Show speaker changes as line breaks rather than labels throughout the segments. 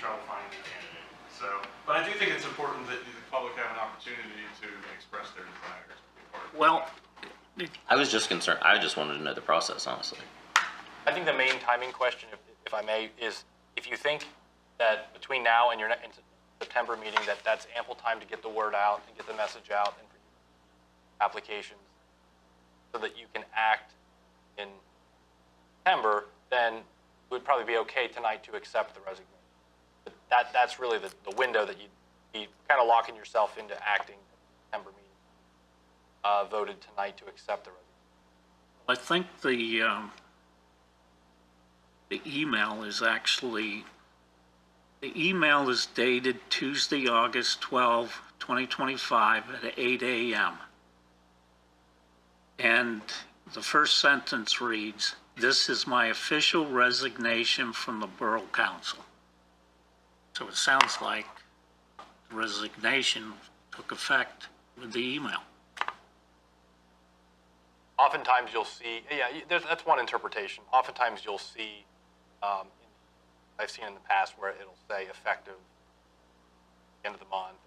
trouble finding a candidate. So, but I do think it's important that the public have an opportunity to express their desires.
Well,
I was just concerned. I just wanted to know the process, honestly.
I think the main timing question, if I may, is if you think that between now and your September meeting that's ample time to get the word out and get the message out and applications so that you can act in September, then it would probably be okay tonight to accept the resignation. But that's really the window that you'd be kind of locking yourself into acting at the September meeting. Voted tonight to accept the resignation.
I think the email is actually, the email is dated Tuesday, August 12, 2025 at 8 a.m. And the first sentence reads, "This is my official resignation from the Borough Council." So it sounds like the resignation took effect with the email.
Oftentimes you'll see, that's one interpretation. Oftentimes you'll see, I've seen in the past where it'll say effective end of the month.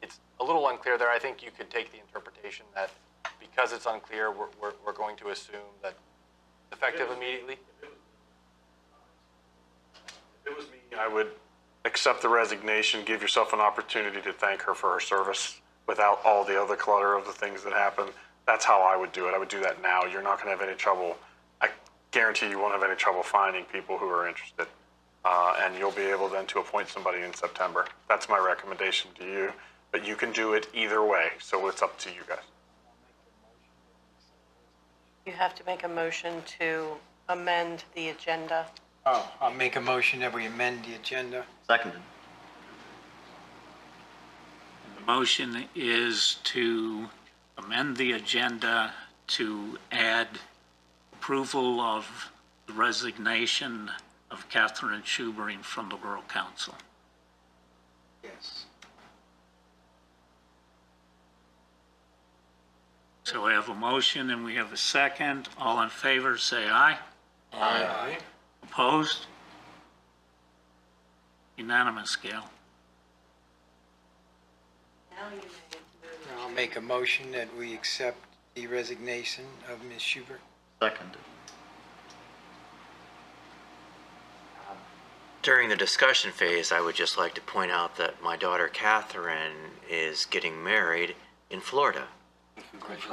It's a little unclear there. I think you could take the interpretation that because it's unclear, we're going to assume that effective immediately.
If it was me, I would accept the resignation, give yourself an opportunity to thank her for her service without all the other clutter of the things that happen. That's how I would do it. I would do that now. You're not going to have any trouble. I guarantee you won't have any trouble finding people who are interested. And you'll be able then to appoint somebody in September. That's my recommendation to you. But you can do it either way, so it's up to you guys.
You have to make a motion to amend the agenda.
Oh, I'll make a motion that we amend the agenda.
Seconded.
The motion is to amend the agenda to add approval of the resignation of Catherine Schubering from the Borough Council.
Yes.
So we have a motion and we have a second. All in favor, say aye.
Aye.
Opposed? Unanimous, Gail.
Now you may move.
I'll make a motion that we accept the resignation of Ms. Schubert.
Seconded.
During the discussion phase, I would just like to point out that my daughter Catherine is getting married in Florida.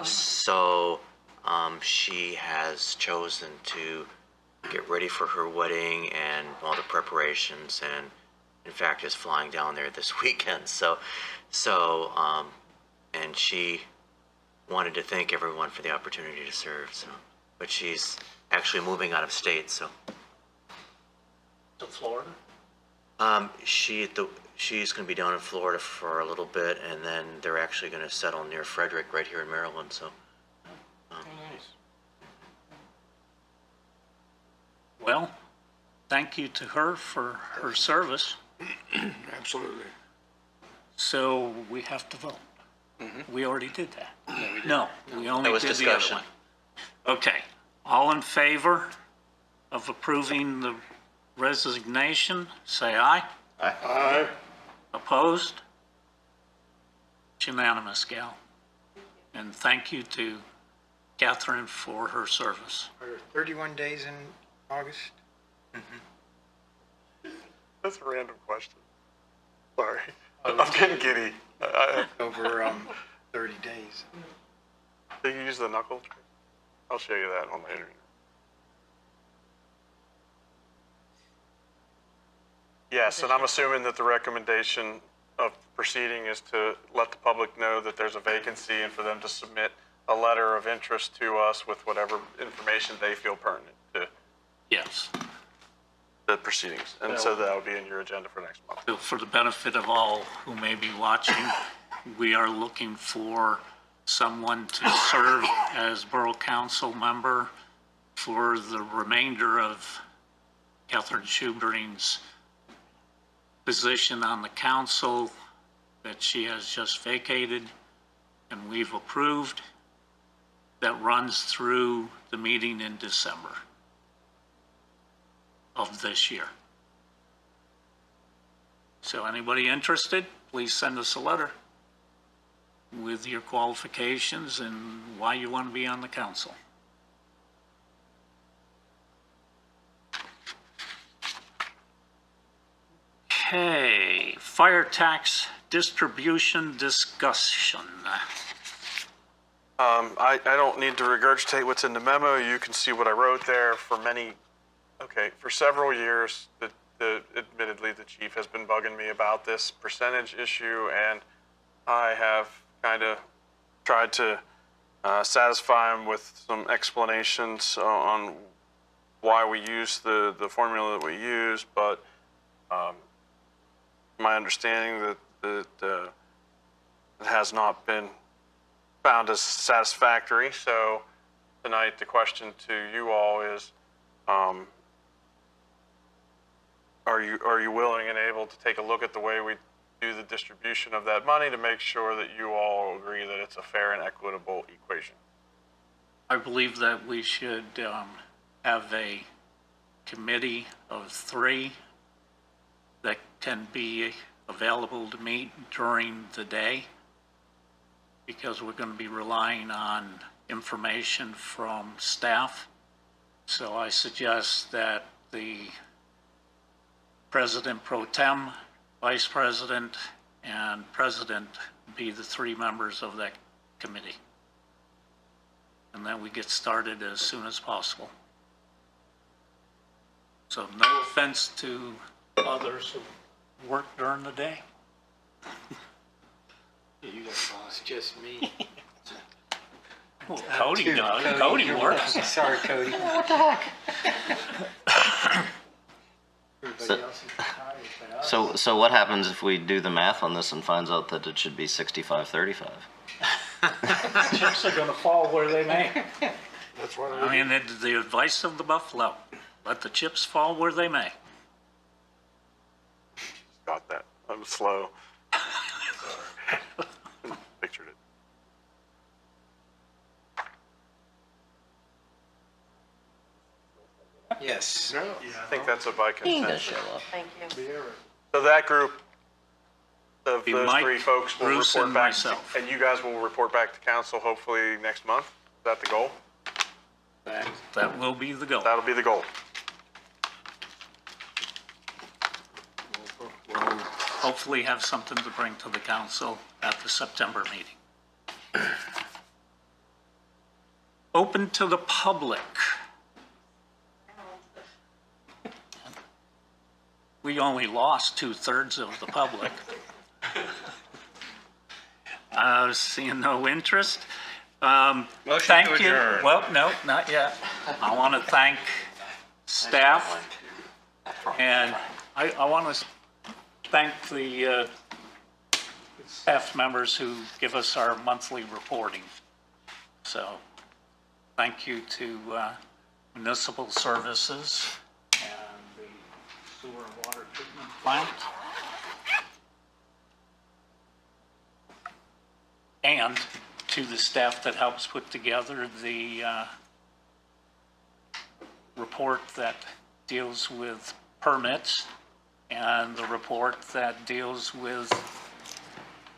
So she has chosen to get ready for her wedding and all the preparations, and in fact is flying down there this weekend. And she wanted to thank everyone for the opportunity to serve. So, but she's actually moving out of state. So
To Florida?
she's going to be down in Florida for a little bit, and then they're actually going to settle near Frederick, right here in Maryland. So.
Well, thank you to her for her service.
Absolutely.
So we have to vote. We already did that. No, we only
That was
did the other
discussion.
one. Okay, all in favor of approving the resignation, say aye.
Aye.
Opposed? It's unanimous, Gal. And thank you to Catherine for her service.
Are there 31 days in August?
That's a random question. Sorry. I'm getting giddy.
Over 30 days.
Did you use the knuckle trick? I'll show you that on the internet. Yes, and I'm assuming that the recommendation of proceeding is to let the public know that there's a vacancy and for them to submit a letter of interest to us with whatever information they feel pertinent to
Yes.
the proceedings. And so that will be in your agenda for next month.
So for the benefit of all who may be watching, we are looking for someone to serve as Borough Council member for the remainder of Catherine Schubering's position on the council that she has just vacated and we've approved, that runs through the meeting in December of this year. So anybody interested, please send us a letter with your qualifications and why you want to be on the council. Okay, fire tax distribution discussion.
I don't need to regurgitate what's in the memo. You can see what I wrote there. For several years, admittedly, the chief has been bugging me about this percentage issue, and I have kind of tried to satisfy him with some explanations on why we use the formula that we use, but my understanding that it has not been found as satisfactory. So tonight, the question to you all is, are you willing and able to take a look at the way we do the distribution of that money to make sure that you all agree that it's a fair and equitable equation?
I believe that we should have a committee of 3 that can be available to meet during the day, because we're going to be relying on information from staff. So I suggest that the President Pro Tem, Vice President, and President be the 3 members of that committee. And then we get started as soon as possible. So no offense to others who work during the day.
It's just me.
Well, Cody does. Cody works.
Sorry, Cody.
What the heck?
Everybody else is retired, but us.
So what happens if we do the math on this and finds out that it should be 65-35?
Chips are going to fall where they may.
That's what
I mean, the advice of the buffalo, let the chips fall where they may.
Got that. I'm slow. Pictured it.
Yes.
I think that's a by
He ain't gonna
consensus.
show up.
Thank you.
So that group of
Be
those
Mike,
3 folks will
Bruce,
report
and
back,
myself.
and you guys will report back to council hopefully next month. Is that the goal?
That will be the goal.
That'll be the goal.
We'll hopefully have something to bring to the council at the September meeting. Open to the public. We only lost 2/3 of the public. Seeing no interest. Thank you. Well, no, not yet. I want to thank staff, and I want to thank the staff members who give us our monthly reporting. So thank you to Municipal Services and the Sewer and Water Treatment Plant. And to the staff that helps put together the report that deals with permits and the report that deals with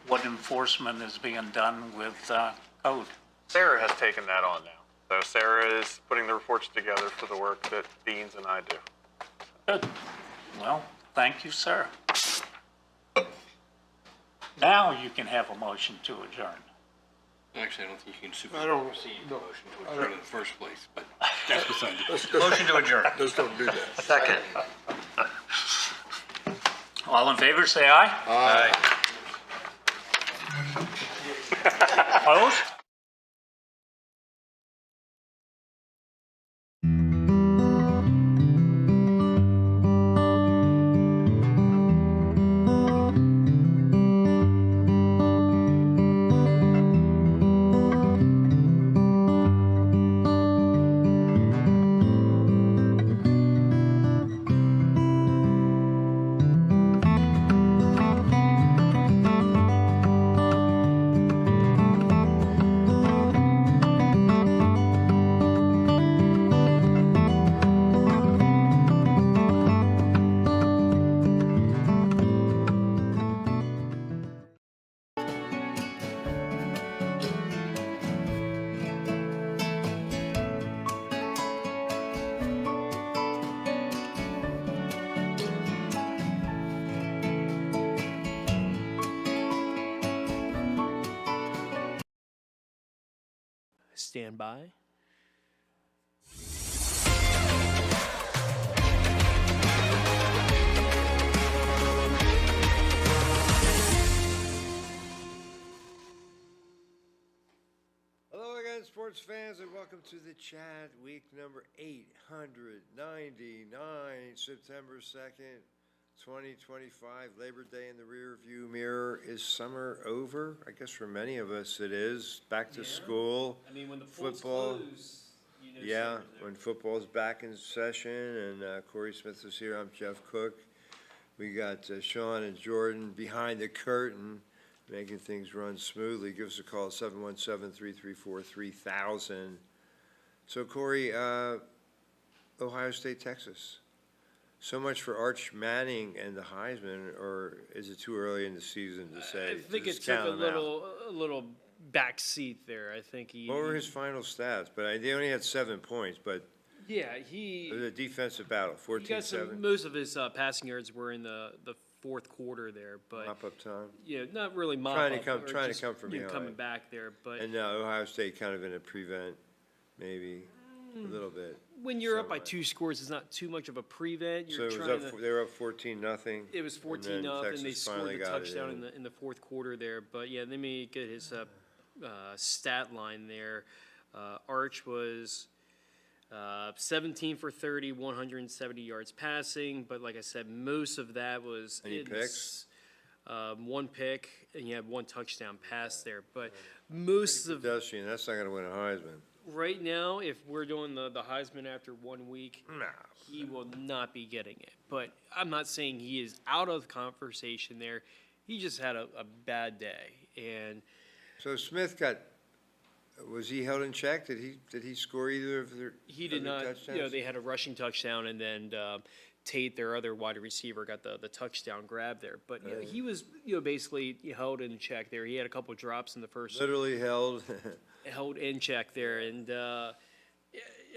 what enforcement is being done with code.
Sarah has taken that on now. So Sarah is putting the reports together for the work that Deans and I do.
Good. Well, thank you, sir. Now you can have a motion to adjourn.
Actually, I don't think you can supersede the motion to adjourn in the first place, but that's beside the point.
Motion to adjourn.
Let's don't do that.
Second.
All in favor, say aye.
Aye.
Opposed?
stand by.
Hello again, sports fans, and welcome to the chat, week number 899, September 2nd, 2025, Labor Day in the rear view mirror. Is summer over? I guess for many of us it is. Back to school.
I mean, when the
football.
close, you know.
Yeah, when football's back in session, and Corey Smith is here. I'm Jeff Cook. We got Sean and Jordan behind the curtain, making things run smoothly. Give us a call, 717-334-3000. So, Corey, Ohio State, Texas. So much for Arch Manning and the Heisman, or is it too early in the season to say?
I think
just
it took
count
a
them out?
little back seat there. I think he.
What were his final stats? But they only had 7 points, but
Yeah,
it
he.
was a defensive battle,
He got some,
14-7.
most of his passing yards were in the fourth quarter there, but
Mop-up time.
yeah, not really mop
Trying to
up,
come-
or
trying to
just,
come from
you know, coming
behind.
back there. But
And Ohio State kind of in a prevent, maybe, a little bit.
when you're up by
somewhat.
2 scores, it's not too much of a prevent.
So
You're
it was
trying
up,
to.
they were up 14-0.
It was
and then
14-0. They
Texas
scored
finally
the
got it
touchdown in the fourth quarter there. But yeah, let me get his stat line there. Arch was 17 for 30, 170 yards passing. But like I said, most of that was
Any picks?
One pick, and you had one touchdown pass there. But most of
Pedestrian, that's not going to win a Heisman.
right now, if we're doing the Heisman after 1 week,
Nah.
he will not be getting it. But I'm not saying he is out of the conversation there. He just had a bad day. And
So Smith was he held in check? Did he score either of their
he did
other
not,
touchdowns?
they had a rushing touchdown, and then Tate, their other wide receiver, got the touchdown grab there. But he was, basically held in check there. He had a couple of drops in the first,
Literally held.
held in check there. And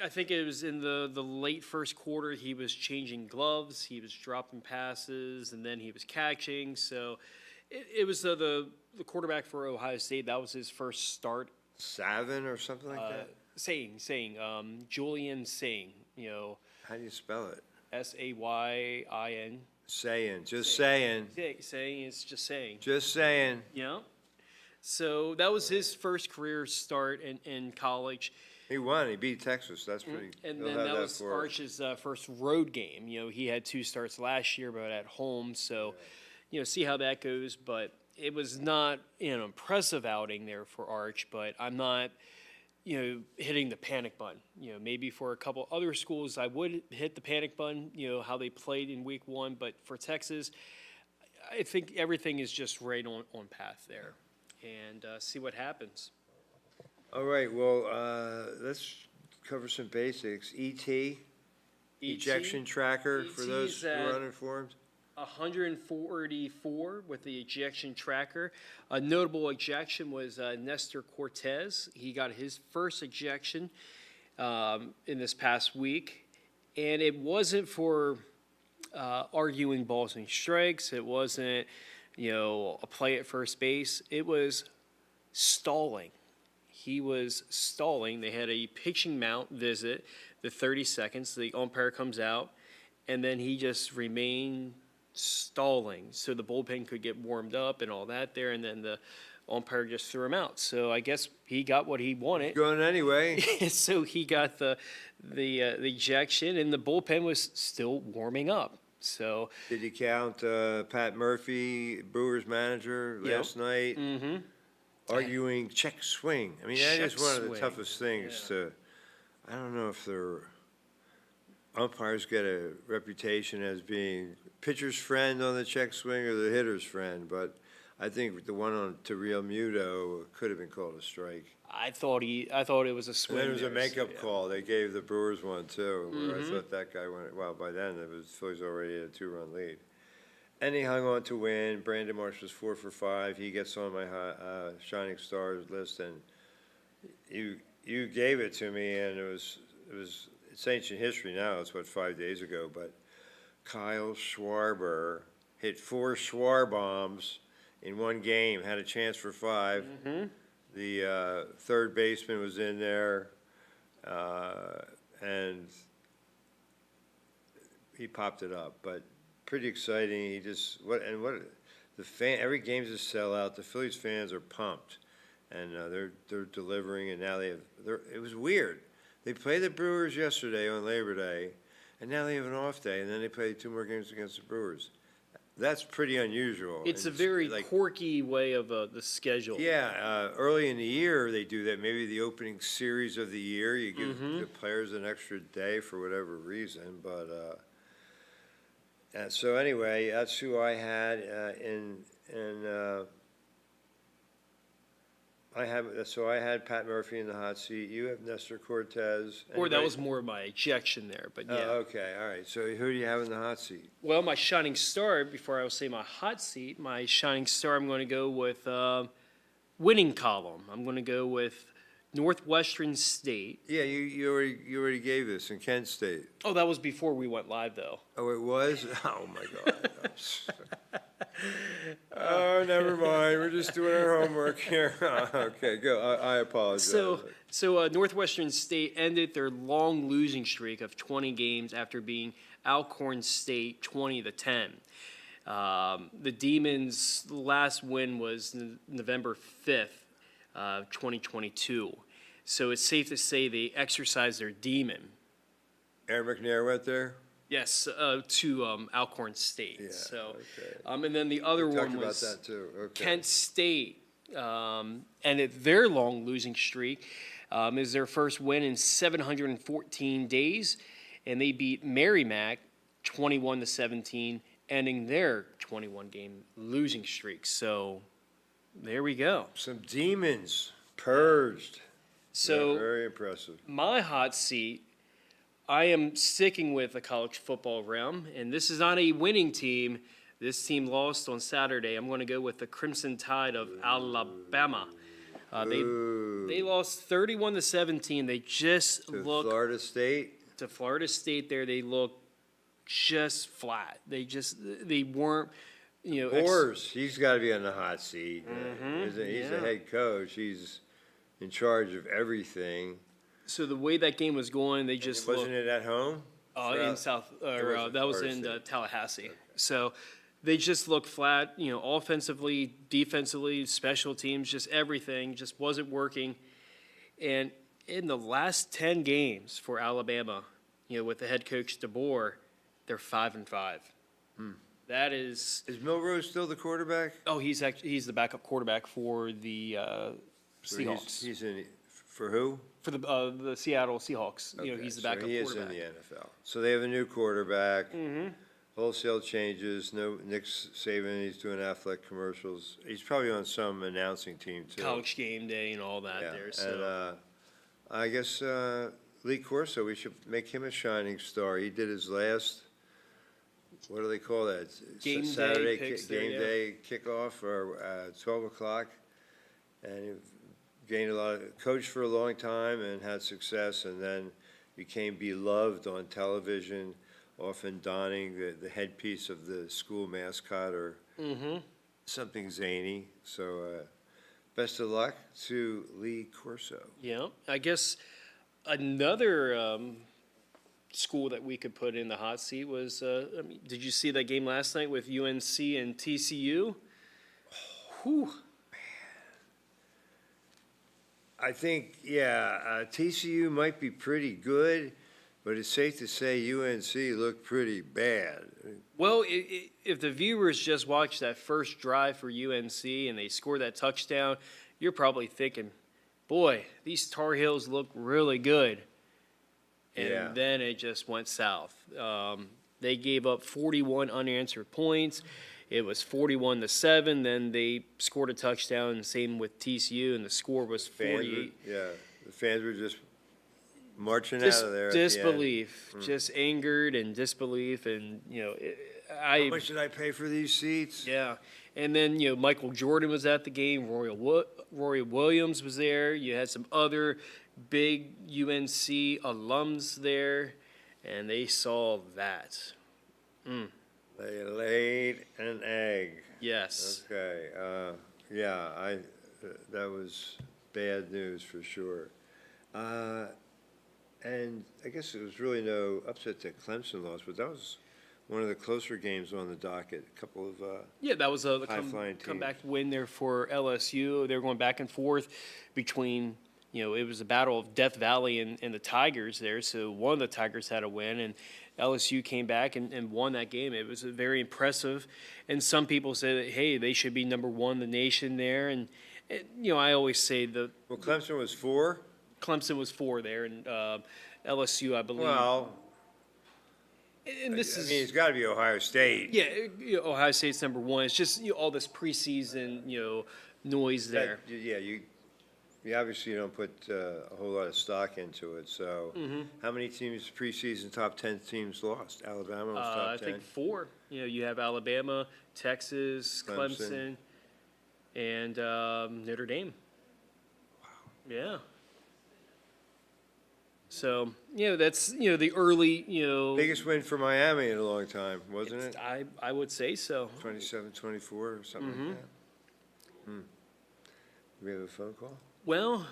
I think it was in the late first quarter, he was changing gloves, he was dropping passes, and then he was catching. So it was the quarterback for Ohio State. That was his first start.
Savin or something like that?
Julian Saying,
How do you spell it?
Sayin.
Saying, just saying.
Saying is just saying.
Just saying.
Yeah. So that was his first career start in college.
He won. He beat Texas. That's pretty.
And
he'll
then
have
that was
for-
Arch's first road game. He had 2 starts last year, but at home. So, see how that goes. But it was not an impressive outing there for Arch. But I'm not, hitting the panic button. Maybe for a couple other schools, I would hit the panic button. How they played in week 1. But for Texas, I think everything is just right on path there, and see what happens.
All right. Well, let's cover some basics. Ejection tracker for those who are uninformed.
144 with the ejection tracker. A notable ejection was Nestor Cortez. He got his first ejection in this past week, and it wasn't for arguing balls and strikes. It wasn't, a play at first base. It was stalling. He was stalling. They had a pitching mount visit, the 30 seconds. The umpire comes out, and then he just remained stalling so the bullpen could get warmed up and all that there, and then the umpire just threw him out. So I guess he got what he wanted.
Going anyway.
So he got the ejection, and the bullpen was still warming up. So
Did you count Pat Murphy, Brewers manager, last night, arguing check swing? I mean, that is
Check
one of the
swing.
toughest things to. I don't know if their umpires get a reputation as being pitcher's friend on the check swing or the hitter's friend, but I think the one on to Real Muto could have been called a strike.
I thought it was a
And
swing.
then it was a
there, so,
makeup
yeah.
call. They gave the Brewers one too, where I thought that guy went, well, by then it was Phillies already had a 2-run lead. And he hung on to win. Brandon Marsh was 4 for 5. He gets on my Shining Stars list, and you gave it to me, and it's ancient history now. It's 5 days ago, but Kyle Schwarber hit 4 Schwar bombs in one game, had a chance for 5. The third baseman was in there, and he popped it up. But pretty exciting. He just every game's a sellout. The Phillies fans are pumped, and they're delivering. And now it was weird. They played the Brewers yesterday on Labor Day, and now they have an off day, and then they play 2 more games against the Brewers. That's pretty unusual.
It's a
And
very
like,
quirky way of the schedule.
yeah, early in the year, they do that. Maybe the opening series of the year, you give the players an extra day for whatever reason. But so anyway, that's who I had I had Pat Murphy in the hot seat. You have Nestor Cortez.
Or that was more of my ejection there, but yeah.
Oh, okay, all right. So who do you have in the hot seat?
Well, my shining star, before I will say my hot seat, my shining star, I'm going to go with winning column. I'm going to go with Northwestern State.
Yeah, you already gave this in Kent State.
Oh, that was before we went live, though.
Oh, it was? Oh, my God. Oh, never mind. We're just doing our homework here. Okay, go. I apologize.
So Northwestern State ended their long losing streak of 20 games after being Alcorn State 20-10. The Demons' last win was November 5th, 2022. So it's safe to say they exercised their demon.
Aaron McNair went there?
Yes, to Alcorn State.
Yeah,
So,
okay.
and then the other
We
one
talked about
was
that too. Okay.
Kent State ended their long losing streak. Is their first win in 714 days, and they beat Merrimack 21-17, ending their 21-game losing streak. So there we go.
Some demons purged.
So
Yeah, very impressive.
my hot seat, I am sticking with the college football realm, and this is not a winning team. This team lost on Saturday. I'm going to go with the Crimson Tide of Alabama. They lost 31-17. They just
To
look
Florida State?
to Florida State. There, they look just flat. They weren't,
Boers, he's got to be on the hot seat. He's the
yeah.
head coach. He's in charge of everything.
So the way that game was going, they just
Wasn't
looked
it at home?
in South.
wasn't
That was
Florida
in
State.
Tallahassee. So they just looked flat. Offensively, defensively, special teams, just everything just wasn't working. And in the last 10 games for Alabama, with the head coach DeBoer, they're 5-5. That is.
Is Milrose still the quarterback?
Oh, he's the backup quarterback for the
So
Seahawks.
He's in, for who?
For the Seattle Seahawks.
Okay,
He's the
so
backup
he is
quarterback.
in the NFL. So they have a new quarterback. Wholesale changes. No Nick Saban. He's doing Affleck commercials. He's probably on some announcing team too.
College game day and all that
Yeah,
there. So
and I guess Lee Corso, we should make him a shining star. He did his last. What do they call that?
Game day
Saturday
picks there,
game
yeah.
day kickoff or 12 o'clock, and he gained a lot of coached for a long time and had success, and then became beloved on television, often donning the headpiece of the school mascot or something zany. So best of luck to Lee Corso.
yeah, I guess another school that we could put in the hot seat was. Did you see that game last night with UNC and TCU? Whew.
I think, TCU might be pretty good, but it's safe to say UNC looked pretty bad.
Well, if the viewers just watched that first drive for UNC and they scored that touchdown, you're probably thinking, boy, these Tar Heels look really good. And
Yeah.
then it just went south. They gave up 41 unanswered points. It was 41-7. Then they scored a touchdown, same with TCU, and the score was 48.
The fans were just marching out of there at the end.
Disbelief, just angered and disbelief, and
How much did I pay for these seats?
Yeah, and then Michael Jordan was at the game. Roy Williams was there. You had some other big UNC alums there, and they saw that.
They laid an egg.
Yes.
Okay, that was bad news for sure. And I guess it was really no upset that Clemson lost, but that was one of the closer games on the docket. A couple of,
Yeah, that was a
High-flying
comeback win there for LSU. They were going back and forth between, it was a battle of Death Valley and the Tigers there. So one of the Tigers had a win, and LSU came back and won that game. It was very impressive. And some people say that, hey, they should be number one in the nation there. And I always say
well, Clemson was 4?
Clemson was 4 there, and LSU, I believe.
Well,
and this
I
is,
mean, it's got to be Ohio State.
yeah, Ohio State's number one. It's just all this preseason, noise there.
Yeah, you obviously don't put a whole lot of stock into it, so. How many teams, preseason top 10 teams lost? Alabama was top 10?
I think 4. You have Alabama, Texas, Clemson, and Notre Dame. Wow. Yeah. So, that's, the early,
Biggest win for Miami in a long time, wasn't it?
I would say so.
27-24 or something like that? Do we have a phone call?
Well,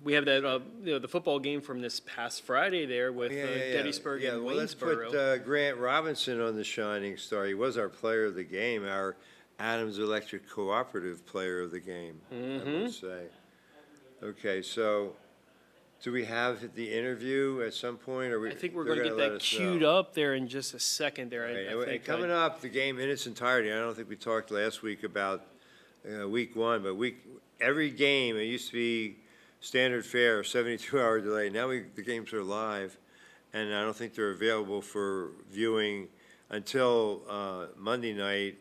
we have that, the football game from this past Friday there with Gettysburg and
well, let's
Waynesboro.
put Grant Robinson on the shining star. He was our player of the game, our Adams Electric Cooperative player of the game, I would say. Okay, so do we have the interview at some point? Or
I think we're going to get that queued up there in just a second there. I think
coming up, the game in its entirety. I don't think we talked last week about week 1, but every game, it used to be standard fare, 72-hour delay. Now the games are live, and I don't think they're available for viewing until Monday night.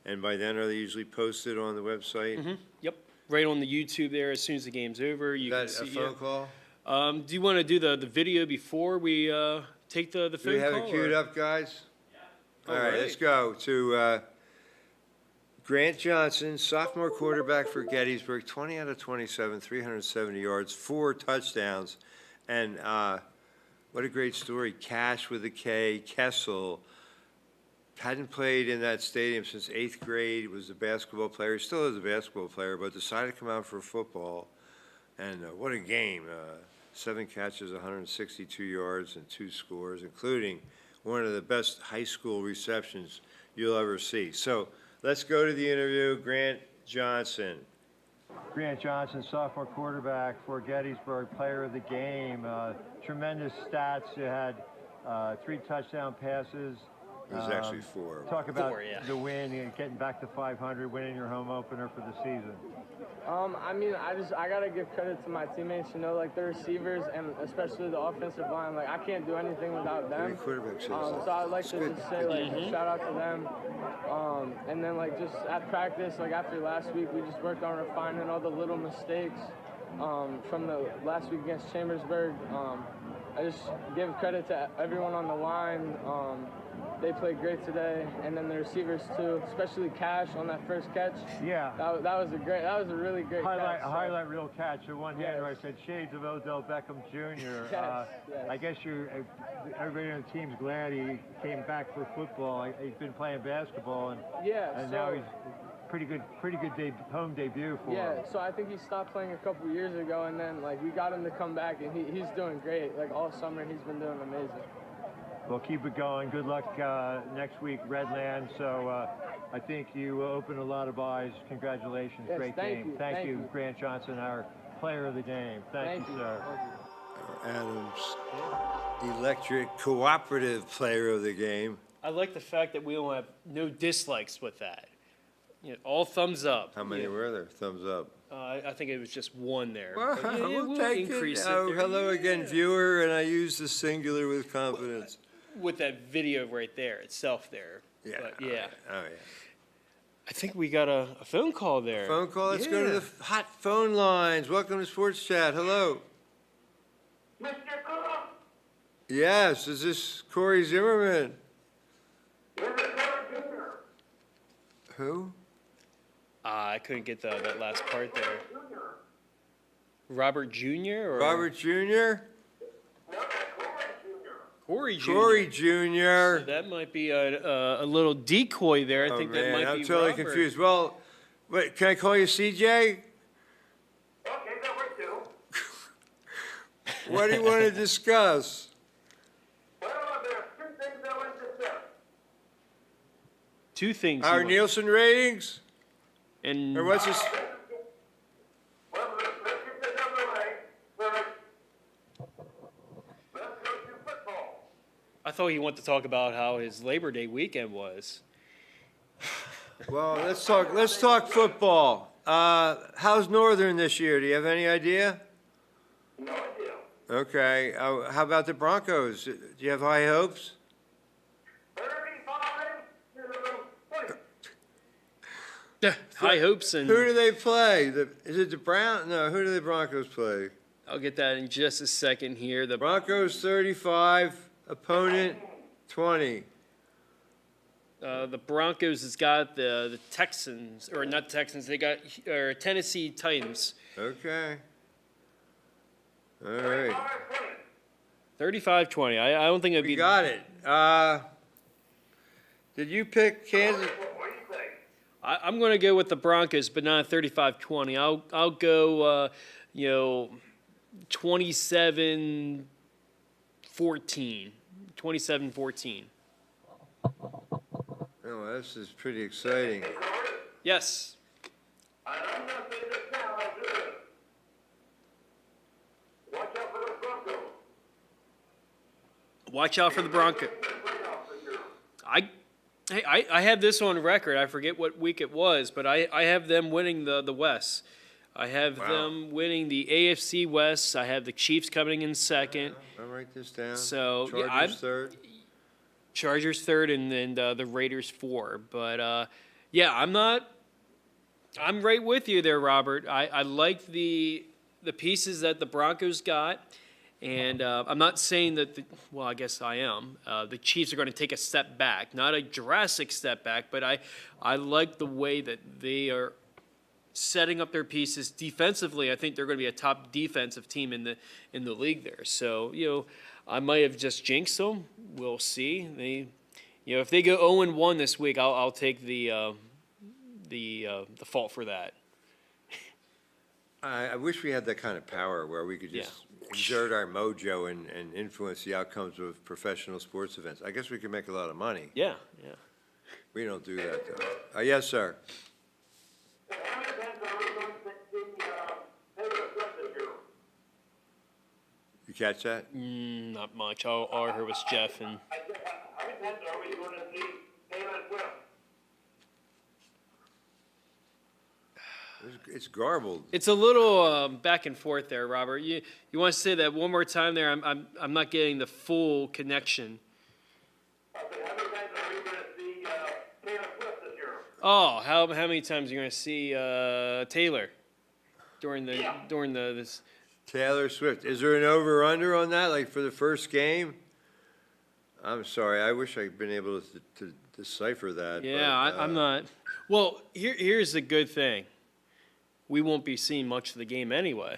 And by then, are they usually posted on the website?
Yep, right on the YouTube there. As soon as the game's over, you can
Is that
see
a phone call?
Do you want to do the video before we take the phone call?
Do we have it queued up, guys? All right, let's go to Grant Johnson, sophomore quarterback for Gettysburg, 20 out of 27, 370 yards, 4 touchdowns. And what a great story. Cash with a K, Kessel, hadn't played in that stadium since 8th grade, was a basketball player, still is a basketball player, but decided to come out for football. And what a game. 7 catches, 162 yards, and 2 scores, including one of the best high school receptions you'll ever see. So let's go to the interview. Grant Johnson.
Grant Johnson, sophomore quarterback for Gettysburg, player of the game. Tremendous stats. You had 3 touchdown passes.
It was actually 4.
Talk about
4, yeah.
the win and getting back to 500, winning your home opener for the season.
I gotta give credit to my teammates, like the receivers and especially the offensive line. Like I can't do anything without them. So I'd like to just say shout out to them. And then just at practice, after last week, we just worked on refining all the little mistakes from the last week against Chambersburg. I just give credit to everyone on the line. They played great today, and then the receivers too, especially Cash on that first catch.
Yeah.
That was a really great catch.
A highlight reel catch. The one hand where I said shades of Odell Beckham Jr.
Yes.
I guess everybody on the team's glad he came back for football. He's been playing basketball, and now he's pretty good home debut for him.
Yeah, so I think he stopped playing a couple years ago, and then we got him to come back, and he's doing great. All summer he's been doing amazing.
Well, keep it going. Good luck next week, Redland. So I think you opened a lot of eyes. Congratulations.
Yes,
great game. Thank you, Grant Johnson, our player of the game. Thank you, sir.
Adams Electric Cooperative player of the game.
I like the fact that we don't have no dislikes with that. All thumbs up.
How many were there? Thumbs up.
I think it was just 1 there.
Well,
But,
we'll take
increase
it.
it
Oh,
there.
hello again, viewer, and I use the singular with confidence.
With that video right there itself there.
Yeah.
But, yeah.
Oh, yeah.
I think we got a phone call there.
Phone call. Let's go to the hot phone lines. Welcome to Sports Chat. Hello.
Mr. Cook.
Yes. Is this Corey Zimmerman? Who?
I couldn't get that last part there. Robert Jr. or
Robert Jr.?
Corey Jr.
Corey Jr.
So that might be a little decoy there. I think that might
I'm
be
totally
Robert.
confused. Well, wait, can I call you CJ?
Okay,
What do you want to discuss?
Well, there are two things I want to discuss.
Two things.
Our
he wants.
Nielsen ratings?
And
Or what's this?
Well, let's get this out of the way. First, let's go to football.
I thought he wanted to talk about how his Labor Day weekend was.
Well, let's talk football. How's Northern this year? Do you have any idea?
No idea.
Okay, how about the Broncos? Do you have high hopes?
35-20.
High hopes, and
Who do they play? Is it the Browns? No, who do the Broncos play?
I'll get that in just a second here. The
Broncos 35, opponent 20.
The Broncos has got the Texans, or not Texans, they got Tennessee Titans.
Okay. All right.
35-20. I don't think it'd
We
be.
got it. Did you pick Kansas?
I'm going to go with the Broncos, but not 35-20. I'll go, 27-14. 27-14.
Oh, this is pretty exciting.
Yes.
And I'm not saying this now, I'll do it. Watch out for the Broncos.
Watch out for the Broncos. I have this on record. I forget what week it was, but I have them winning the West. I have them winning the AFC West. I have the Chiefs coming in second.
I'll write this down.
So, yeah,
Chargers third.
Chargers third, and then the Raiders four. But yeah, I'm right with you there, Robert. I like the pieces that the Broncos got, and I'm not saying that. Well, I guess I am. The Chiefs are going to take a step back, not a drastic step back, but I like the way that they are setting up their pieces defensively. I think they're going to be a top defensive team in the league there. So I might have just jinxed them. We'll see. If they go 0-1 this week, I'll take the fault for that.
I wish we had that kind of power where we could just exert our mojo and influence the outcomes of professional sports events. I guess we could make a lot of money.
Yeah.
We don't do that, though. Yes, sir.
How many times are we going to see Taylor Swift this year?
You catch that?
Not much. All I heard was Jeff and.
I said, how many times are we going to see Taylor Swift?
It's garbled.
It's a little back and forth there, Robert. You want to say that one more time there? I'm not getting the full connection.
I said, how many times are we going to see Taylor Swift this year?
Oh, how many times are you going to see Taylor during this?
Taylor Swift. Is there an over-under on that, like for the first game? I'm sorry. I wish I'd been able to decipher that.
Yeah,
but,
I'm not. Well, here's the good thing. We won't be seeing much of the game anyway.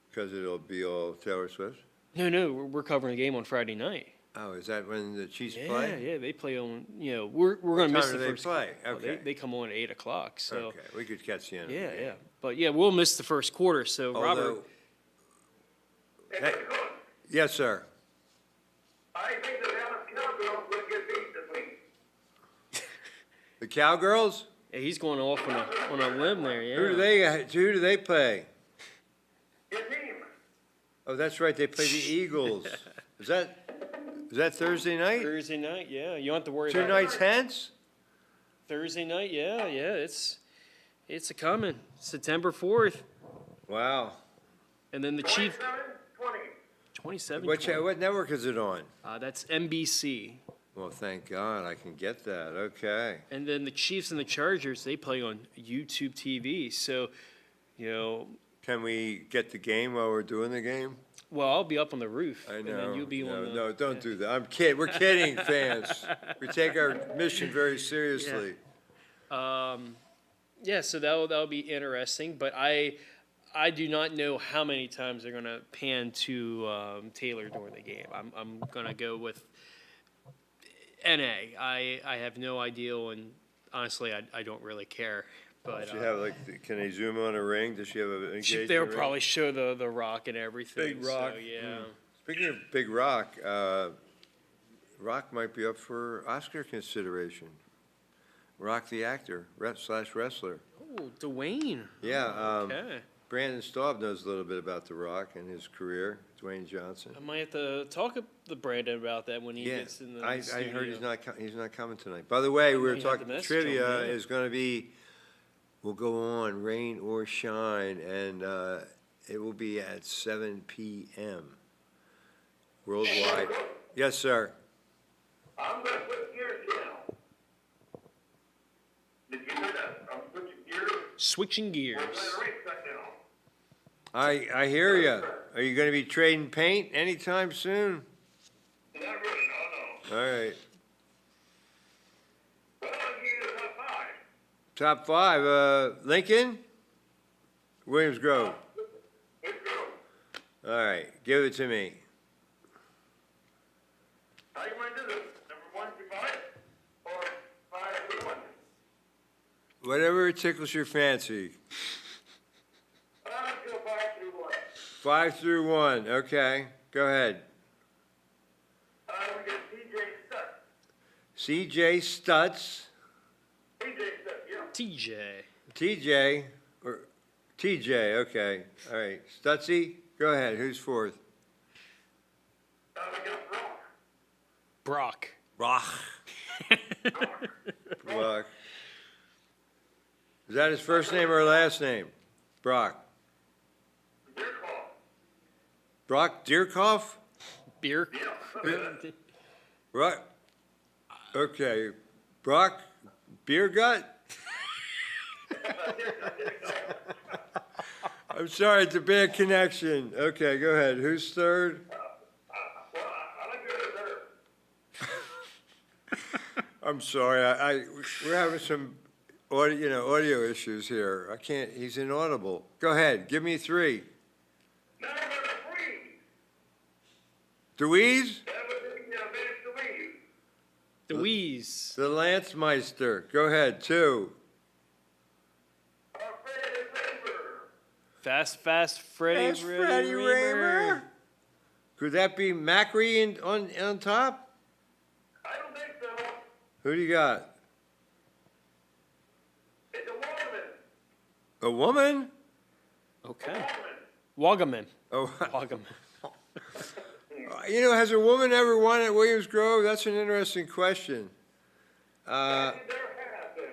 Because it'll be all Taylor Swift?
No, we're covering the game on Friday night.
Oh, is that when the Chiefs play?
Yeah, they play on. We're going to miss the
time do they
first.
play?
Well,
Okay.
they come on at 8 o'clock. So
Okay, we could catch the end. of the
yeah,
game.
yeah. But yeah, we'll miss the first quarter. So Robert,
Although, hey, yes, sir.
I think the Dallas Cowgirls will get beat this week.
The Cowgirls?
yeah, he's going off on a limb there. Yeah.
Who do they play?
Your team.
Oh, that's right. They play the Eagles. Is that Thursday night?
Thursday night? Yeah, you don't have to worry
2
about
nights hence?
Thursday night. Yeah. It's a coming. September 4th,
Wow.
and then the Chiefs.
27-20.
27.
What network is it on?
That's NBC.
Well, thank God I can get that. Okay.
And then the Chiefs and the Chargers, they play on YouTube TV. So,
Can we get the game while we're doing the game?
well, I'll be up on the roof.
I know.
And then you'll be on the.
No, don't do that. I'm kidding. We're kidding, fans. We take our mission very seriously.
Yeah, so that'll be interesting. But I do not know how many times they're going to pan to Taylor during the game. I'm going to go with NA. I have no idea, and honestly, I don't really care. But
She have can they zoom on a ring? Does she have an engagement
they'll
ring?
probably show the rock and everything.
Big Rock.
So, yeah.
Speaking of Big Rock, Rock might be up for Oscar consideration. Rock the actor, slash wrestler.
Oh, Dwayne.
Yeah,
Okay.
Brandon Staub knows a little bit about The Rock and his career, Dwayne Johnson.
I might have to talk to Brandon about that when he
Yeah,
gets in the
I
studio.
heard he's not coming tonight. By the way, we were
you have
talking,
the message
trivia
on, yeah.
is gonna be, will go on, rain or shine, and, it will be at 7 p.m. worldwide. Yes, sir.
I'm gonna switch gears now. Did you hear that? I'm switching gears.
Switching
We're
gears.
playing a race right now.
I hear you. Are you gonna be trading paint anytime soon?
Not really, no.
All right.
Well, I'll give you the top five.
Top five, Lincoln? Williams Grove.
Let's go.
All right, give it to me.
How you want to do this? Number 1 through 5? Or 5 through 1?
Whatever tickles your fancy.
Let's go 5 through 1.
5 through 1, okay, go ahead.
We got
CJ
TJ Stutt.
Stutz,
TJ Stutt, yeah.
TJ.
TJ, or TJ, okay, all right. Stutzy, go ahead, who's fourth?
We got
Brock.
Brock. Brock. Is that his first name or last name? Brock. Brock Dierkoff?
Beer.
Right. Okay. Brock Beer Gut? I'm sorry, it's a bad connection. Okay, go ahead. Who's third? I'm sorry, we're having some audio issues here. I can't, he's inaudible. Go ahead, give me 3.
Number 3.
Deweese?
Deweese.
The Lance Meister. Go ahead, 2.
Fast Freddy.
That's Freddie Raymer. Could that be Macri on top?
I don't think so.
Who do you got?
It's a woman.
A woman?
Okay. Wagaman.
Oh,
Wagaman.
has a woman ever won at Williams Grove? That's an interesting question.
There have been.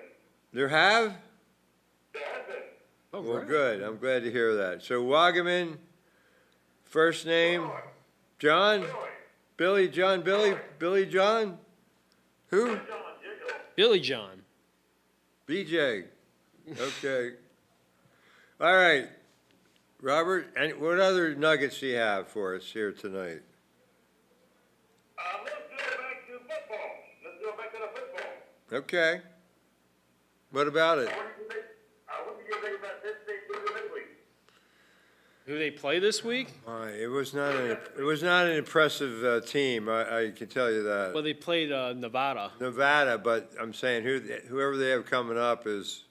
There have?
There have been.
Oh,
Well,
right.
good. I'm glad to hear that. So Wagaman, first name, John? Billy John? Who?
Billy John.
BJ. Okay. All right. Robert, and what other nuggets do you have for us here tonight?
Let's go back to football. Let's go back to the football.
Okay. What about it?
What do you think about this state doing this week?
Who they play this week?
It was not an impressive team. I can tell you that.
Well, they played Nevada.
Nevada, but I'm saying whoever they have coming up is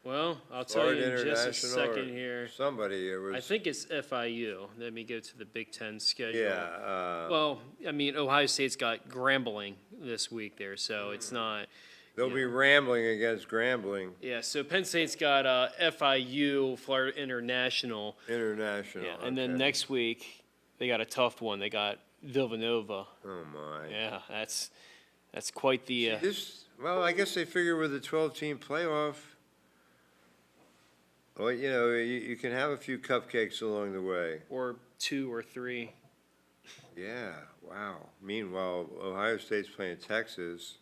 Well, I'll tell
Florida
you in just a
International
second
or
here.
somebody. It was.
I think it's FIU. Let me go to the Big Ten schedule.
Yeah.
Well, I mean, Ohio State's got Grambling this week there, so it's not.
They'll be rambling against Grambling
Yeah, so Penn State's got FIU, Florida International.
International.
Yeah, and then
okay.
next week they got a tough one. They got Villanova.
Oh my.
Yeah, that's quite the.
Well, I guess they figure with a 12-team playoff. Well, you can have a few cupcakes along the way.
Or 2 or 3.
Yeah. Wow. Meanwhile, Ohio State's playing Texas.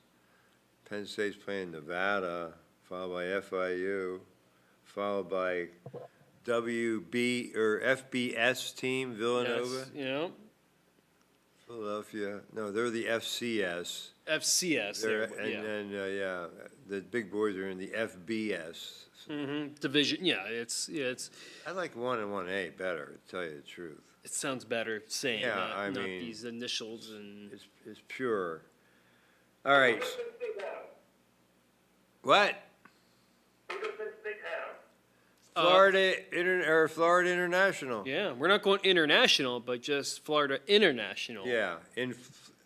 Penn State's playing Nevada, followed by FIU, followed by WB or FBS team Villanova.
Yes,
Philadelphia. No, they're the FCS.
FCS.
And then the big boys are in the FBS.
Division. Yeah, it's.
I like 1 and 1A better, to tell you the truth.
It sounds better saying
Yeah,
that,
I
not
mean,
these initials and.
It's pure. All right. What?
Who does Penn State
Florida International.
Yeah, we're not going international, but just Florida International.
Yeah,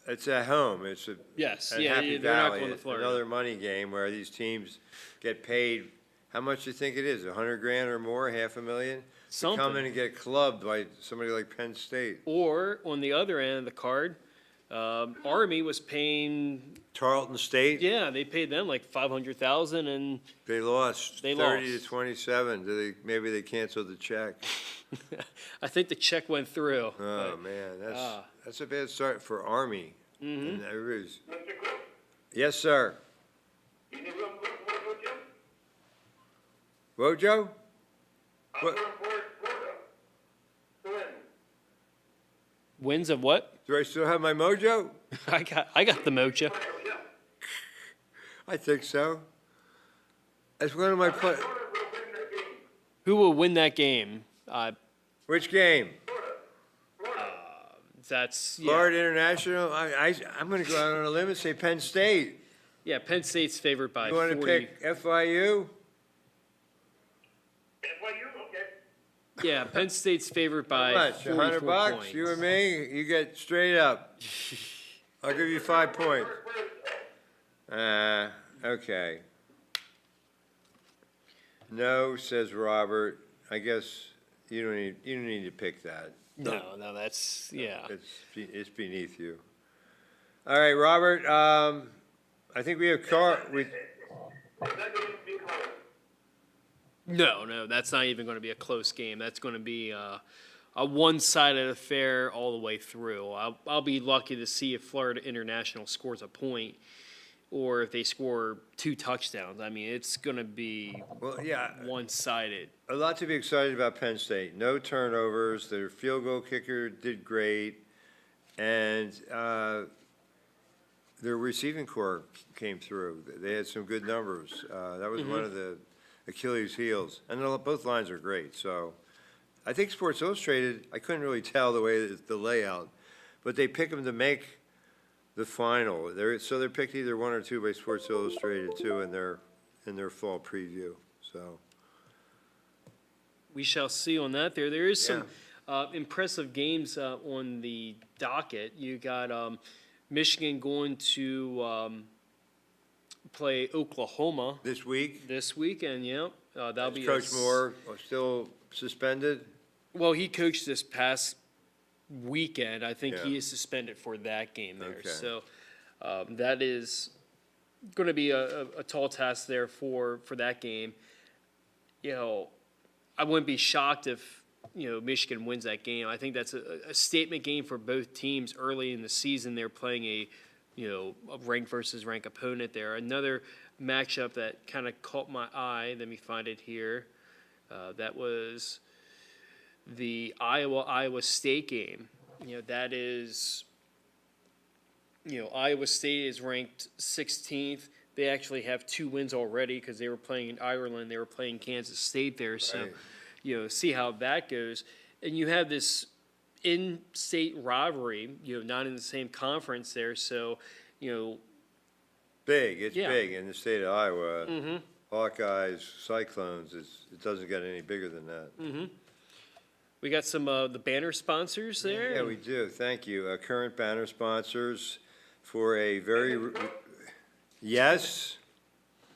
it's at home. It's
Yes,
at
yeah,
Happy
they're not
Valley.
going to
It's
Florida.
another money game where these teams get paid. How much do you think it is? $100,000 or more? $500,000? To come in and get clubbed by somebody like Penn State.
Or on the other end of the card, Army was paying.
Tarleton State.
Yeah, they paid them like $500,000, and
They lost.
They
30
lost.
to 27. Maybe they canceled the check.
I think the check went through.
Oh
but,
man, that's a bad start for Army.
Mhm.
And everybody's-
Mr. Cook,
Yes, sir.
you need one more, Jim?
Wojo?
I'm
What?
going for Florida. To win.
Wins of what?
Do I still have my mojo?
I got the mojo.
Yeah.
I think so. That's one of my
Florida will win that game.
Who will win that game?
Which game?
Florida.
That's
Florida International. I'm going to go out on a limb and say Penn State.
Yeah, Penn State's favored by
You want
40.
to pick FIU?
FYU, okay.
Yeah, Penn State's favored by
How much?
44
$100?
points.
You and me? You get straight up. I'll give you 5 points. Okay. No, says Robert. I guess you don't need to pick that.
No, that's yeah.
It's beneath you. All right, Robert. I think we have
Is that going to be close?
No, that's not even going to be a close game. That's going to be a one-sided affair all the way through. I'll be lucky to see if Florida International scores a point or if they score 2 touchdowns. I mean, it's going to be one-sided.
A lot to be excited about Penn State. No turnovers. Their field goal kicker did great, and their receiving corps came through. They had some good numbers. That was one of the Achilles' heels, and both lines are great. So, I think Sports Illustrated. I couldn't really tell the way the layout, but they pick them to make the final. They're picked either 1 or 2 by Sports Illustrated too in their fall preview. So.
We shall see on that. There is some impressive games on the docket. You got Michigan going to play Oklahoma
This week?
this weekend. Yeah, that'll be
Coach Moore still suspended?
Well, he coached this past weekend. I think
Yeah.
he is suspended for that game there.
Okay.
So that is going to be a tall task there for that game. You know, I wouldn't be shocked if, Michigan wins that game. I think that's a statement game for both teams early in the season. They're playing a rank versus rank opponent there. Another matchup that kind of caught my eye, let me find it here, that was the Iowa State game. That is, Iowa State is ranked 16th. They actually have 2 wins already because they were playing in Ireland. They were playing Kansas State there. So, see how that goes. And you have this in-state rivalry, not in the same conference there. So,
Big. It's
Yeah.
big in the state of Iowa.
Mhm.
Hawkeyes, Cyclones. It doesn't get any bigger than that.
we got some the banner sponsors there.
Yeah, we do. Thank you. Current banner sponsors for a very. Yes.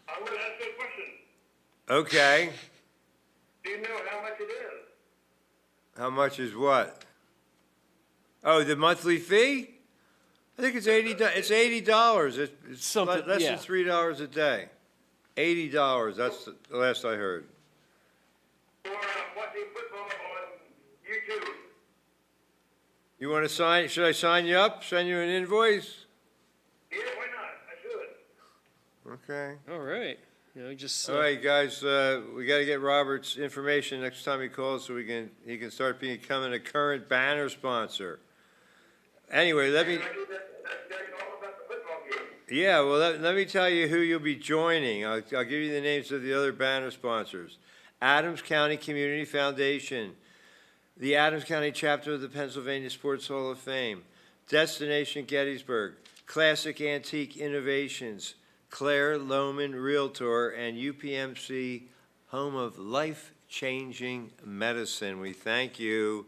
I want to ask you a question.
Okay.
Do you know how much it is?
How much is what? Oh, the monthly fee? I think it's It's $80. It's
Something,
less
yeah.
than $3 a day. $80. That's the last I heard.
For watching football on YouTube.
You want to sign? Should I sign you up? Send you an invoice?
Yeah, why not? I should.
Okay.
All right. Just
All right, guys. We got to get Robert's information next time he calls, so he can start becoming a current banner sponsor. Anyway, let me.
That's all about the football game.
Yeah, well, let me tell you who you'll be joining. I'll give you the names of the other banner sponsors. Adams County Community Foundation, the Adams County chapter of the Pennsylvania Sports Hall of Fame, Destination Gettysburg, Classic Antique Innovations, Claire Lohman Realtor, and UPMC, home of Life life-changing medicine. We thank you.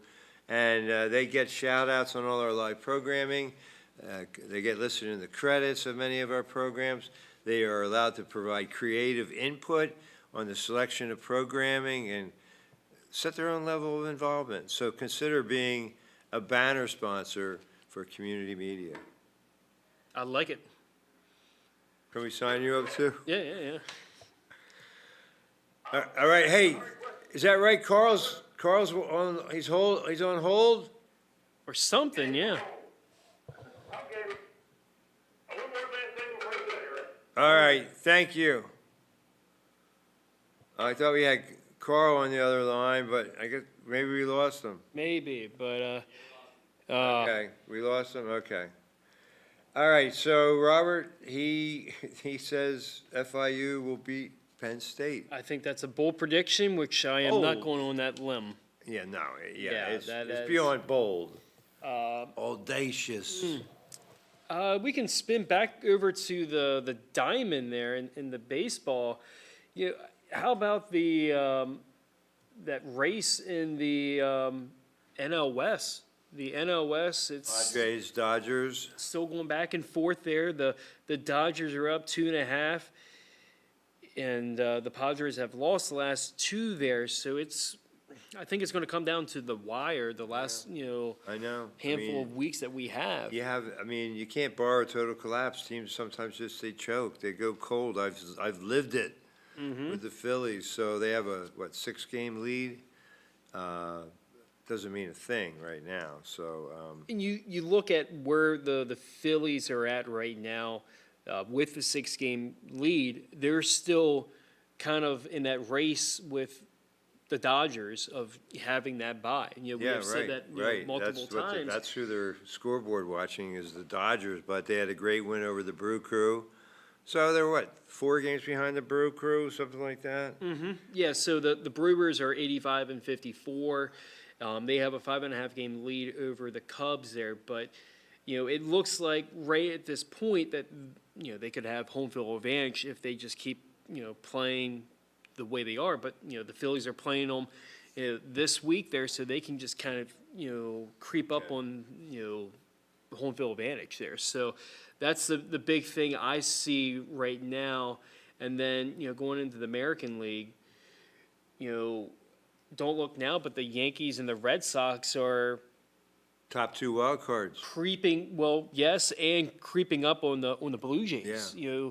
And they get shout-outs on all our live programming. They get listed in the credits of many of our programs. They are allowed to provide creative input on the selection of programming and set their own level of involvement. So consider being a banner sponsor for community media.
I like it.
Can we sign you up too?
Yeah.
All right, hey, is that right? Carl's on, he's on hold?
Or something, yeah.
All right, thank you. I thought we had Carl on the other line, but I guess maybe we lost him.
Maybe, but,
Okay, we lost him, okay. All right, so Robert, he says FIU will beat Penn State.
I think that's a bold prediction, which I am not
Oh.
going on that limb.
Yeah, no,
Yeah,
it's
that
it's
is-
beyond bold. Audacious.
We can spin back over to the diamond there in the baseball. You know, how about the that race in the NL West? The NL West, it's
Padres, Dodgers.
still going back and forth there. The Dodgers are up 2.5, and the Padres have lost the last two there. So I think it's going to come down to the wire. The last
I know.
handful of weeks that we have.
You can't borrow a total collapse. Teams sometimes just they choke, they go cold. I've lived it with the Phillies. So they have a 6-game lead. Doesn't mean a thing right now. So
And you look at where the Phillies are at right now with the 6-game lead, they're still kind of in that race with the Dodgers of having that bye. We have said that multiple times.
That's who their scoreboard watching is the Dodgers, but they had a great win over the Brew Crew. So they're 4 games behind the Brew Crew, something like that?
Yeah, so the Brewers are 85 and 54. They have a 5.5 game lead over the Cubs there, but it looks like right at this point that they could have home field advantage if they just keep playing the way they are. But the Phillies are playing them this week there, so they can just kind of creep up on home field advantage there. So that's the big thing I see right now. And then going into the American League, don't look now, but the Yankees and the Red Sox are
top 2 wild cards.
Creeping, yes, and creeping up on the Blue Jays.
Yeah.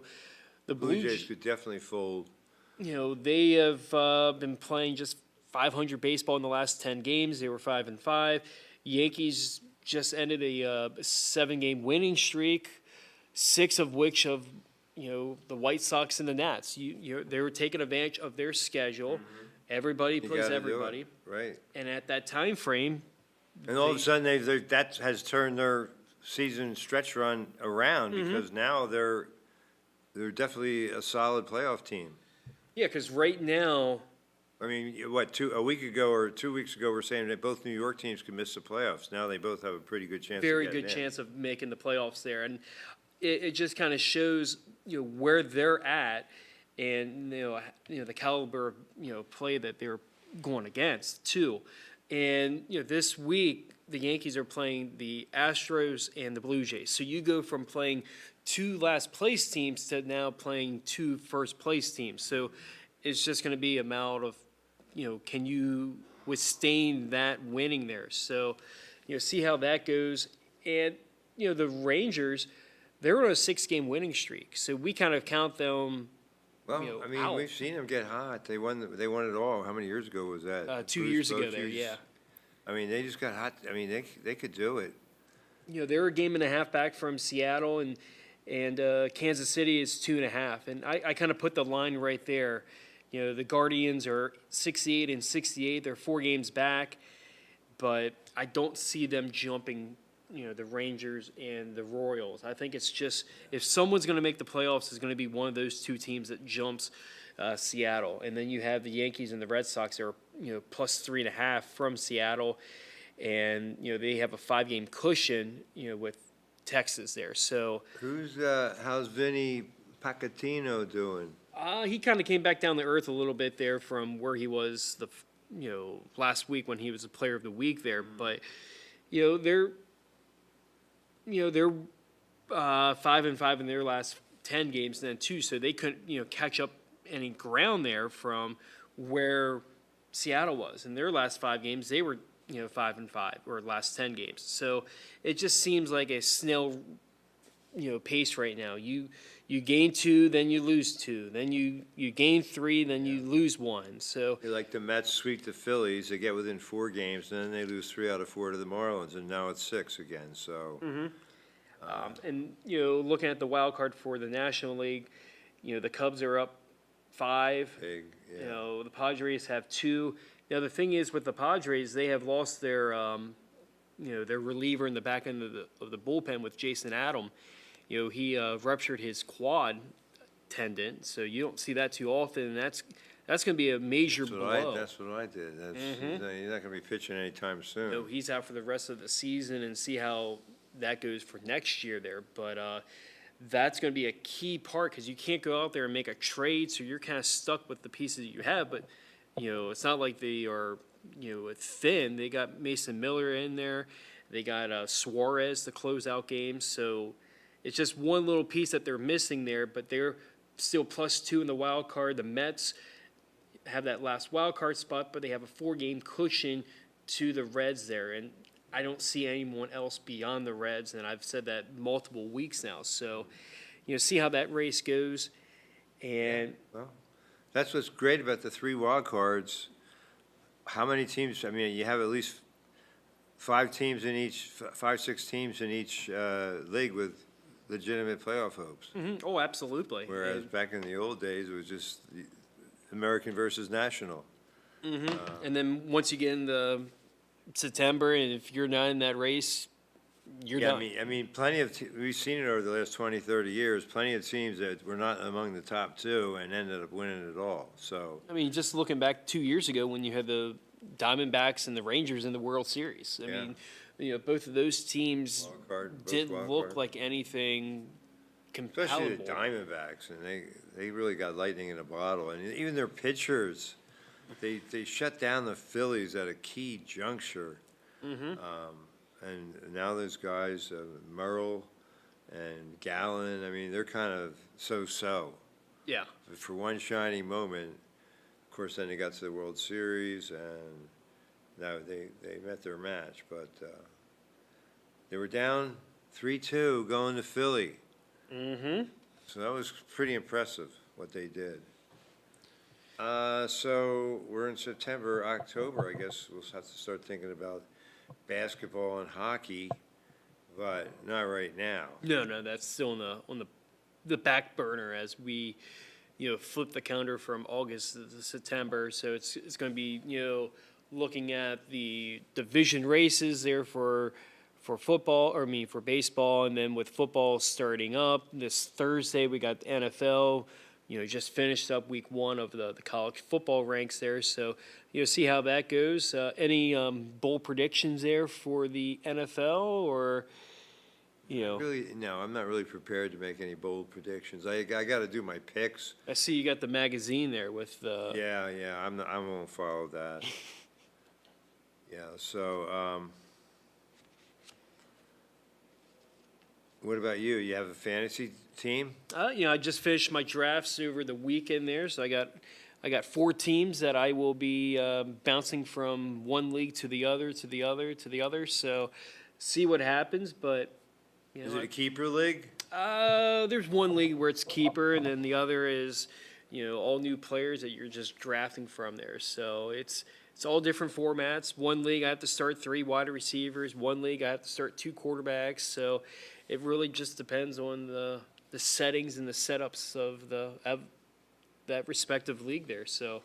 The
Blue Jays could definitely fold.
They have been playing just 500 baseball in the last 10 games. They were 5-5. Yankees just ended a 7-game winning streak, 6 of which of the White Sox and the Nats. They were taking advantage of their schedule. Everybody
You
plays
gotta do it,
everybody,
right?
and at that time frame,
And all of a sudden, that has turned their season stretch run around because now they're definitely a solid playoff team.
yeah, because right now,
I mean, a week ago or 2 weeks ago, we're saying that both New York teams could miss the playoffs. Now they both have a pretty good chance.
very
of
good
getting in.
chance of making the playoffs there, and it just kind of shows where they're at, and the caliber of play that they're going against too. And this week the Yankees are playing the Astros and the Blue Jays. So you go from playing 2 last place teams to now playing 2 first place teams. So it's just going to be a matter of can you withstand that winning there? So see how that goes. And the Rangers, they're on a 6-game winning streak. So we kind of count them.
Well,
out.
we've seen them get hot. They won it all. How many years ago was that?
2
Bruce
years ago
Bochy's-
there, yeah.
I mean, they just got hot. I mean, they could do it.
They're a game and a half back from Seattle, and Kansas City is 2.5. And I kind of put the line right there. The Guardians are 68 and 68. They're 4 games back, but I don't see them jumping the Rangers and the Royals. I think it's just if someone's going to make the playoffs, it's going to be one of those 2 teams that jumps Seattle. And then you have the Yankees and the Red Sox that are plus 3.5 from Seattle, and they have a 5-game cushion with Texas there. So
How's Vinny Pacatino doing?
He kind of came back down to earth a little bit there from where he was last week when he was a player of the week there. But, they're 5-5 in their last 10 games then too. So they couldn't, catch up any ground there from where Seattle was. In their last 5 games, they were, 5-5 or last 10 games. So it just seems like a snail, pace right now. You gain 2, then you lose 2, then you gain 3, then you lose 1. So
Like the Mets sweep the Phillies, they get within 4 games, and then they lose 3 out of 4 to the Marlins, and now it's 6 again, so.
and looking at the wild card for the National League, the Cubs are up 5.
Big, yeah.
The Padres have 2. Now the thing is with the Padres, they have lost their their reliever in the back end of the bullpen with Jason Adam. He ruptured his quad tendon, so you don't see that too often. And that's going to be a major blow.
That's what I did. He's not gonna be pitching anytime soon.
So he's out for the rest of the season, and see how that goes for next year there. But that's going to be a key part because you can't go out there and make a trade, so you're kind of stuck with the pieces that you have. But it's not like they are thin. They got Mason Miller in there. They got Suarez to close out games. So it's just one little piece that they're missing there. But they're still +2 in the wild card. The Mets have that last wild card spot, but they have a 4-game cushion to the Reds there. And I don't see anyone else beyond the Reds, and I've said that multiple weeks now. So, see how that race goes. And
Well, that's what's great about the 3 wild cards. How many teams, I mean, you have at least 5 teams in each, 5-6 teams in each league with legitimate playoff hopes.
Oh, absolutely.
Whereas back in the old days, it was just the American versus national.
And then once you get into September, and if you're not in that race, you're done.
I mean, plenty of, we've seen it over the last 20, 30 years, plenty of teams that were not among the top 2 and ended up winning it all, so.
I mean, just looking back 2 years ago when you had the Diamondbacks and the Rangers in the World Series. I mean, both of those teams didn't look like anything compatible.
Especially the Diamondbacks, and they really got lightning in a bottle, and even their pitchers, they shut down the Phillies at a key juncture. And now those guys, Merrill and Gallen, I mean, they're kind of so-so.
Yeah.
For one shining moment, of course, then they got to the World Series, and now they met their match. But they were down 3-2 going to Philly. So that was pretty impressive, what they did. So we're in September, October, I guess we'll have to start thinking about basketball and hockey, but not right now.
No, that's still on the back burner as we, flip the calendar from August to September. So it's going to be, looking at the division races there for football, or for baseball, and then with football starting up this Thursday, we got the NFL. Just finished up week 1 of the college football ranks there. So, see how that goes. Any bold predictions there for the NFL, or,
Really, no, I'm not really prepared to make any bold predictions. I got to do my picks.
I see you got the magazine there with the.
Yeah, I won't follow that. Yeah, so, what about you? You have a fantasy team?
I just finished my drafts over the weekend there, so I got 4 teams that I will be bouncing from one league to the other, to the other, to the other. So, see what happens. But
Is it a keeper league?
There's one league where it's keeper, and then the other is all new players that you're just drafting from there. So it's all different formats. One league I have to start 3 wide receivers. One league I have to start 2 quarterbacks. So it really just depends on the settings and the setups of that respective league there. So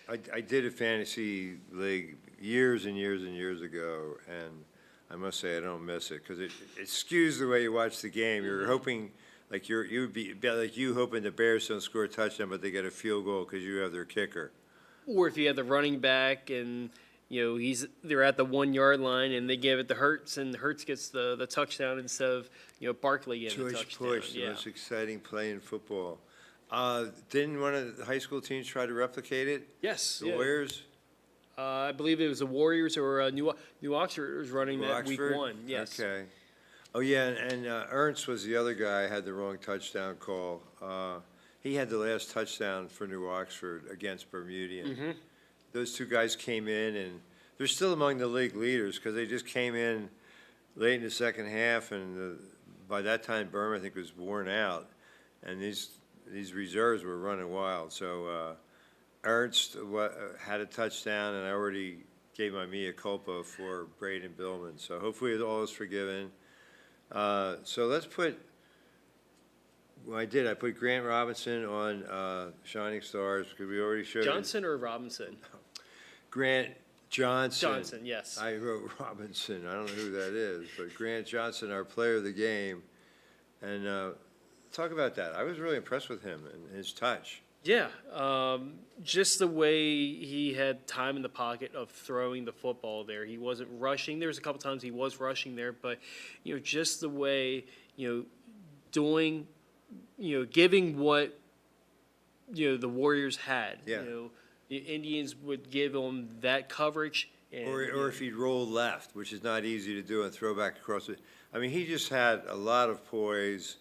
I did a fantasy league years and years and years ago, and I must say I don't miss it because it skews the way you watch the game. You're hoping, like you'd be like you hoping the Bears don't score a touchdown, but they get a field goal because you have their kicker.
Or if you have the running back and they're at the 1 yard line and they give it to Hurts and Hurts gets the touchdoang instead of Barkley getting the touchdown.
Push, the most exciting play in football. Didn't one of the high school teams try to replicate it?
Yes.
The
yeah.
Warriors?
I believe it was the Warriors or New Oxford was running that week
Oxford?
one. Yes.
Okay. Oh, yeah, and Ernst was the other guy, had the wrong touchdown call. He had the last touchdown for New Oxford against Bermudian. Those two guys came in, and they're still among the league leaders because they just came in late in the second half, and by that time, Burma, I think, was worn out, and these reserves were running wild. So Ernst had a touchdown, and I already gave my mea culpa for Braden Billman. So hopefully all is forgiven. So let's put, well, I put Grant Robinson on Shining Stars because we already showed.
Johnson or Robinson?
Grant Johnson.
Johnson, yes.
I wrote Robinson. I don't know who that is, but Grant Johnson, our player of the game. And talk about that. I was really impressed with him and his touch.
Yeah, just the way he had time in the pocket of throwing the football there. He wasn't rushing. There was a couple times he was rushing there, but, just the way, doing, giving what, the Warriors had.
Yeah.
The Indians would give him that coverage. And,
Or if he'd roll left, which is not easy to do, and throw back across it. I mean, he just had a lot of poise.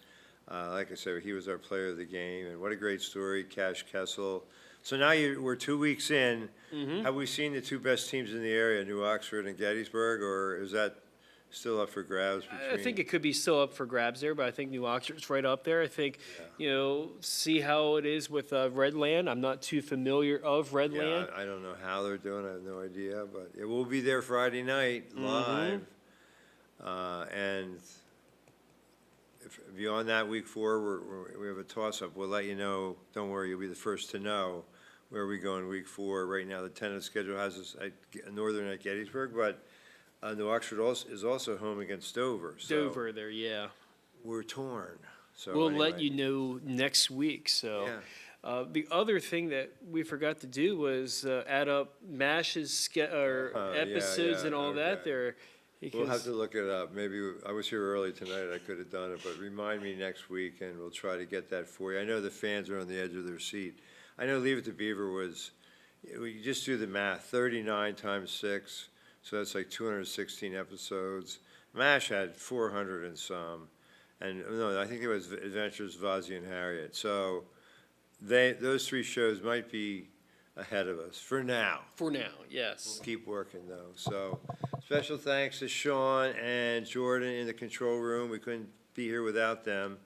Like I said, he was our player of the game, and what a great story, Cash Kessel. So now we're 2 weeks in. Have we seen the two best teams in the area, New Oxford and Gettysburg, or is that still up for grabs?
I think it could be still up for grabs there, but I think New Oxford's right up there. I think, see how it is with Redland. I'm not too familiar of Redland.
Yeah, I don't know how they're doing. I have no idea, but it will be there Friday night live. And beyond that, week 4, we have a toss-up. We'll let you know. Don't worry, you'll be the first to know where we go in week 4. Right now, the tentative schedule has us at Northern at Gettysburg, but New Oxford is also home against Dover. So
Dover there, yeah.
we're torn. So
We'll
anyway.
let you know next week, so.
Yeah.
The other thing that we forgot to do was add up MASH's episodes and all that
okay.
there.
We'll have to look it up. Maybe, I was here early tonight, I could have done it, but remind me next week and we'll try to get that for you. I know the fans are on the edge of their seat. I know Leave It to Beaver was, you just do the math, 39 times 6, so that's like 216 episodes. MASH had 400 and some, and no, I think it was Adventures of Ozzie and Harriet. So those 3 shows might be ahead of us for now.
For now, yes.
We'll keep working though. So special thanks to Sean and Jordan in the control room. We couldn't be here without them.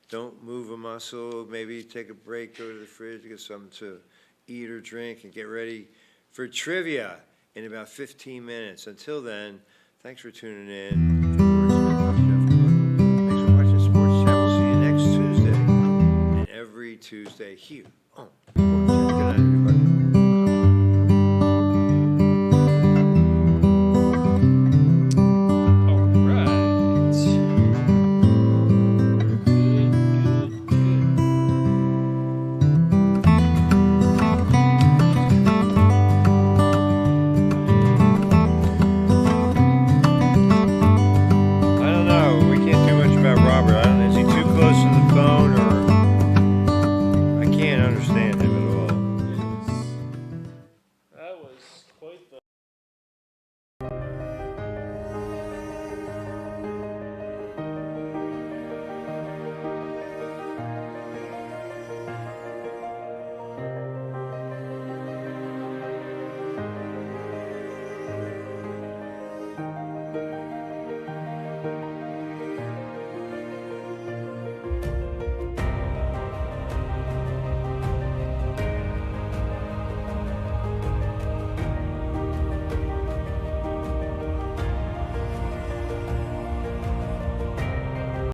Don't move a muscle. Maybe take a break, go to the fridge, get something to eat or drink, and get ready for trivia in about 15 minutes. Until then, thanks for tuning in. Thanks for watching Sports Chat. We'll see you next Tuesday and every Tuesday here on Sports Chat. Good night, everybody.